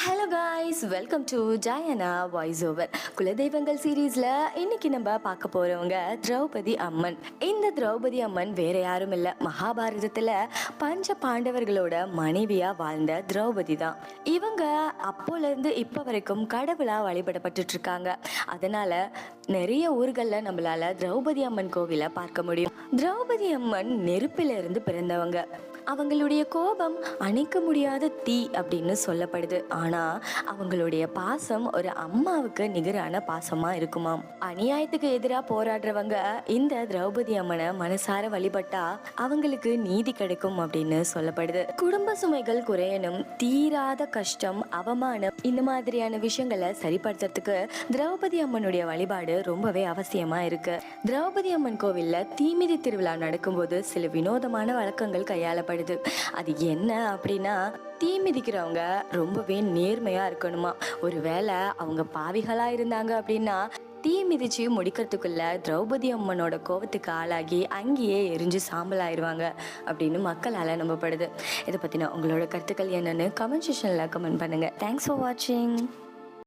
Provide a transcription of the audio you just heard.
Hello guys, welcome to Jayana voice over. குலதெய்வங்கள் சீரீஸில் இன்னைக்கு நம்ம பார்க்க போகிறவங்க திரௌபதி அம்மன். இந்த திரௌபதி அம்மன் வேற யாரும் இல்லை, மகாபாரதத்தில் பஞ்ச பாண்டவர்களோட மனைவியாக வாழ்ந்த திரௌபதி தான். இவங்க அப்போலேருந்து இப்போ வரைக்கும் கடவுளாக வழிபடப்பட்டு இருக்காங்க. அதனால் நிறைய ஊர்களில் நம்மளால் திரௌபதி அம்மன் கோவிலை பார்க்க முடியும். திரௌபதி அம்மன் நெருப்பிலிருந்து பிறந்தவங்க. அவங்களுடைய கோபம் அணைக்க முடியாத தீ அப்படின்னு சொல்லப்படுது. ஆனா அவங்களுடைய பாசம் ஒரு அம்மாவுக்கு நிகரான பாசமா இருக்குமாம். அநியாயத்துக்கு எதிராக போராடுறவங்க இந்த திரௌபதி அம்மனை மனசார வழிபட்டா அவங்களுக்கு நீதி கிடைக்கும் அப்படின்னு சொல்லப்படுது. குடும்ப சுமைகள் குறையணும், தீராத கஷ்டம், அவமானம், இந்த மாதிரியான விஷயங்களை சரிப்படுத்துறதுக்கு திரௌபதி அம்மனுடைய வழிபாடு ரொம்பவே அவசியமா இருக்கு. திரௌபதி அம்மன் கோவில்ல தீமிதி திருவிழா நடக்கும்போது சில வினோதமான வழக்கங்கள் கையாளப்படுது. அது என்ன அப்படின்னா, தீ மிதிக்கிறவங்க ரொம்பவே நேர்மையா இருக்கணுமா. ஒருவேளை அவங்க பாவிகளா இருந்தாங்க அப்படின்னா தீ மிதிச்சு முடிக்கிறதுக்குள்ள திரௌபதி அம்மனோட கோபத்துக்கு ஆளாகி அங்கேயே எரிஞ்சு சாம்பல் ஆயிடுவாங்க அப்படின்னு மக்களால் நம்பப்படுது. இதை பற்றின உங்களோட கருத்துக்கள் என்னன்னு கமெண்ட் செக்ஷனில் கமெண்ட் பண்ணுங்கள். தேங்க்ஸ் ஃபார் வாட்சிங்.